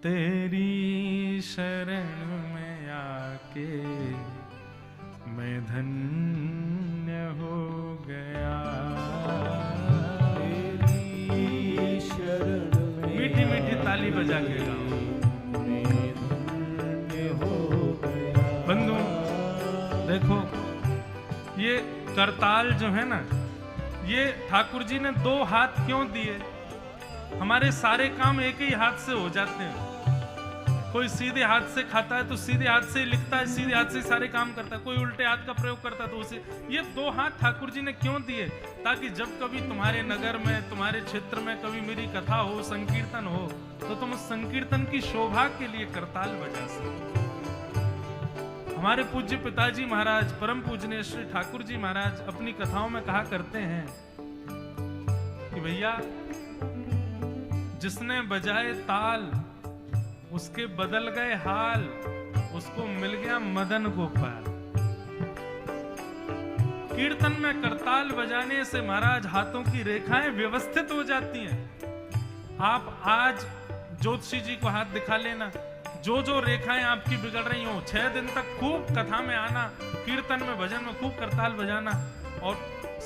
तेरी शरण में आके मैं धन्य हो गया। तेरी शरण में मीठी मीठी ताली बजा के गाओ। मैं धन्य हो गया। बंधु देखो, ये करताल जो है ना, ये ठाकुर जी ने दो हाथ क्यों दिए? हमारे सारे काम एक ही हाथ से हो जाते हैं। कोई सीधे हाथ से खाता है तो सीधे हाथ से लिखता है, सीधे हाथ से सारे काम करता है। कोई उल्टे हाथ का प्रयोग करता है तो उसे, ये दो हाथ ठाकुर जी ने क्यों दिए? ताकि जब कभी तुम्हारे नगर में, तुम्हारे क्षेत्र में कभी मेरी कथा हो, संकीर्तन हो, तो तुम उस संकीर्तन की शोभा के लिए करताल बजा सको। हमारे पूज्य पिताजी महाराज, परम पूजनीय श्री ठाकुर जी महाराज अपनी कथाओं में कहा करते हैं कि भैया, जिसने बजाए ताल उसके बदल गए हाल, उसको मिल गया मदन गोपाल। कीर्तन में करताल बजाने से महाराज हाथों की रेखाएं व्यवस्थित हो जाती हैं। आप आज ज्योतिषी जी को हाथ दिखा लेना, जो जो रेखाएं आपकी बिगड़ रही हो, 6 दिन तक खूब कथा में आना, कीर्तन में भजन में खूब करताल बजाना, और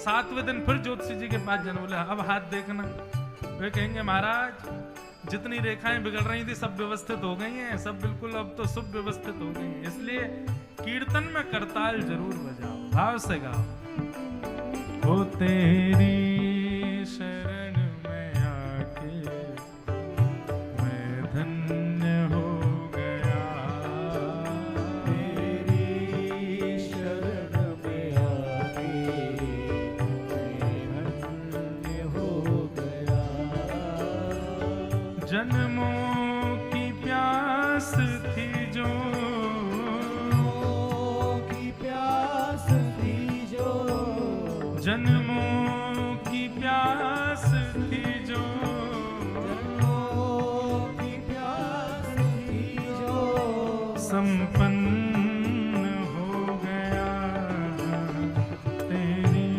7वें दिन फिर ज्योतिषी जी के पास जाना, बोले अब हाथ देखना। वे कहेंगे महाराज जितनी रेखाएं बिगड़ रही थी सब व्यवस्थित हो गई हैं, सब बिल्कुल अब तो सब व्यवस्थित हो गई हैं। इसलिए कीर्तन में करताल जरूर बजाओ, भाव से गाओ। ओ तेरी शरण में आके मैं धन्य हो गया। तेरी शरण में आके मैं धन्य हो गया। जन्मों की प्यास थी जो, की प्यास थी जो, जन्मों की प्यास थी जो, जन्मों की प्यास थी जो, संपन्न हो गया। तेरी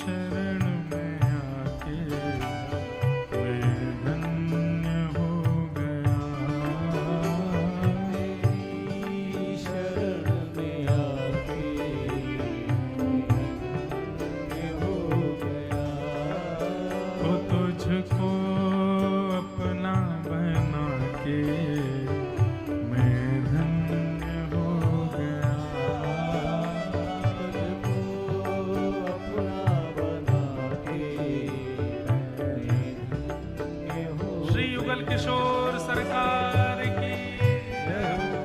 शरण में आके मैं धन्य हो गया। तेरी शरण में आके मैं हो गया। वो तुझको अपना बना के मैं धन्य हो गया। तुझको अपना बना के मैं धन्य हो। श्री युगल किशोर सरकार की जय हो।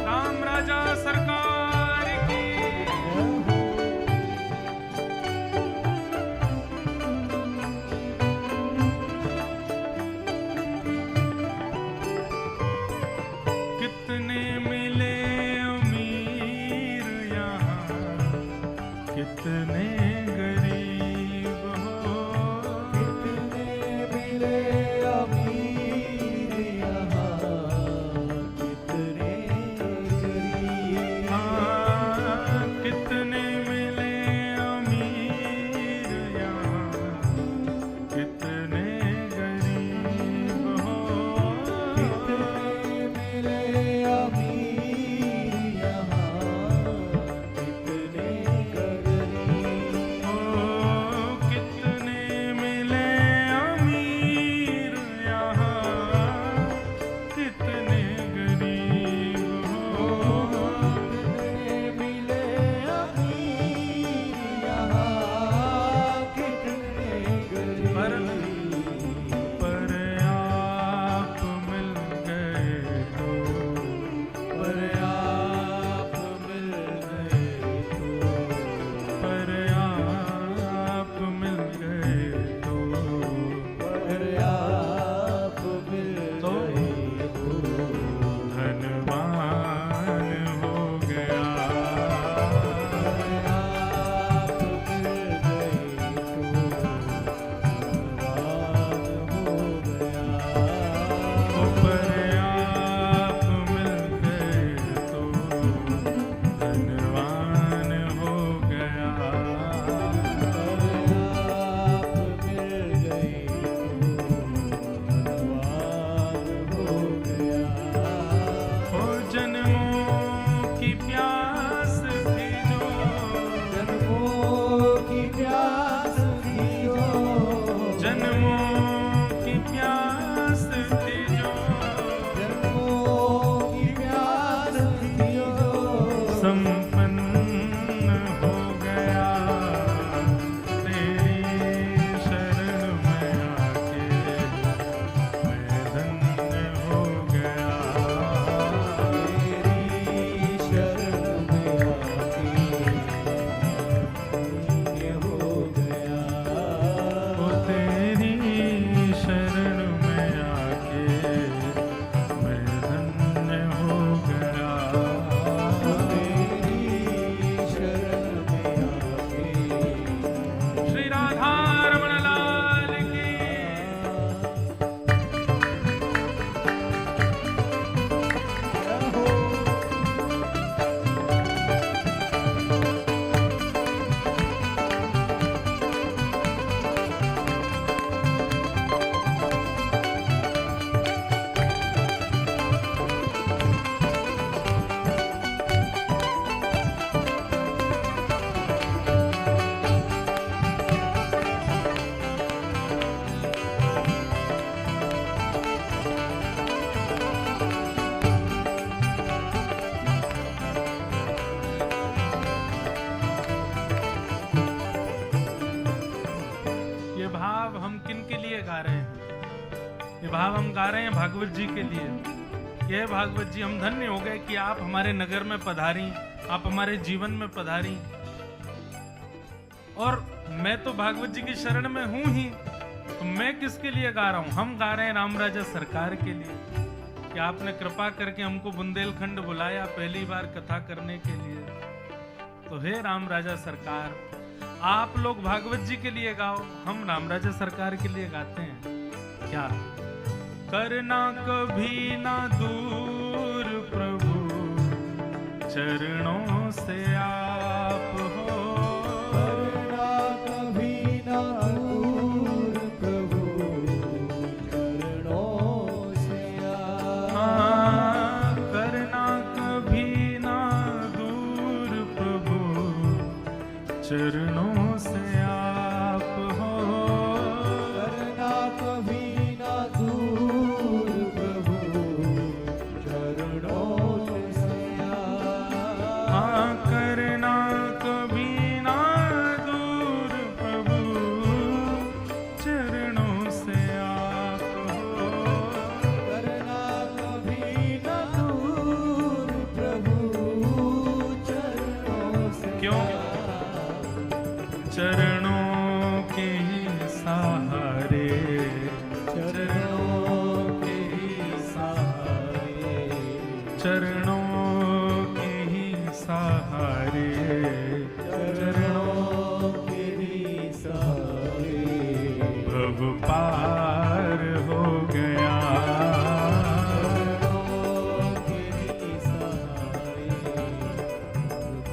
राम राजा सरकार की। कितने मिले अमीर यहाँ, कितने गरीब हो, कितने मिले अमीर यहाँ, कितने गरीब। संपन्न हो गया तेरी शरण में आके मैं धन्य हो गया तेरी शरण में आके धन्य हो गया ओ तेरी शरण में आके मैं धन्य हो गया तेरी शरण में आके श्री राधा रमण लाल की ये भाव हम किन के लिए गा रहे हैं? ये भाव हम गा रहे हैं भागवत जी के लिए। ये भागवत जी, हम धन्य हो गए कि आप हमारे नगर में पधारी, आप हमारे जीवन में पधारी। और मैं तो भागवत जी की शरण में हूं ही, तो मैं किसके लिए गा रहा हूं? हम गा रहे हैं राम राजा सरकार के लिए कि आपने कृपा करके हमको बुंदेलखंड बुलाया पहली बार कथा करने के लिए। तो हे राम राजा सरकार, आप लोग भागवत जी के लिए गाओ, हम राम राजा सरकार के लिए गाते हैं। क्या करना कभी ना दूर प्रभु चरणों से आप हो, करना कभी ना दूर प्रभु चरणों से हाँ, करना कभी ना दूर प्रभु चरणों से आप हो, करना कभी ना दूर प्रभु चरणों से हाँ, करना कभी ना दूर प्रभु चरणों से आप हो, करना कभी ना दूर प्रभु चरणों से क्यों? चरणों के ही सहारे, चरणों के ही सहारे चरणों के ही सहारे, चरणों के ही सहारे भव पार हो गया, चरणों के ही सहारे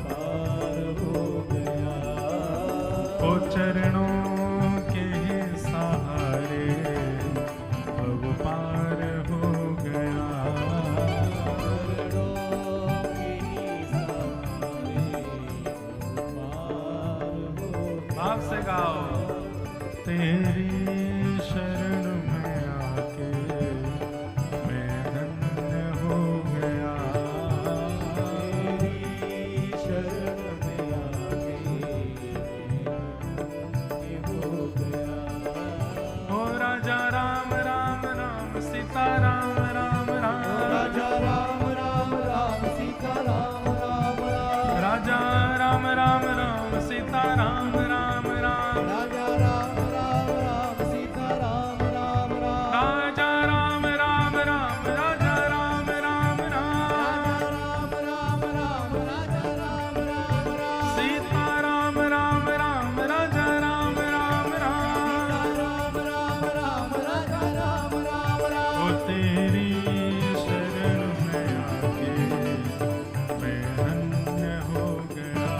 पार हो गया ओ चरणों के ही सहारे भव पार हो गया। चरणों के ही सहारे पार हो भाव से गाओ। तेरी शरण में आके मैं धन्य हो गया, तेरी शरण में आके ये हो गया ओ राजा राम राम राम सीता राम राम राम, राजा राम राम राम सीता राम राम राम राजा राम राम राम सीता राम राम राम, राजा राम राम राम सीता राम राम राम राजा राम राम राम राजा राम राम राम, राम राम राजा राम राम राम सीता राम राम राम राजा राम राम राम। राम राम राम राजा राम राम राम ओ तेरी शरण में आके मैं धन्य हो गया,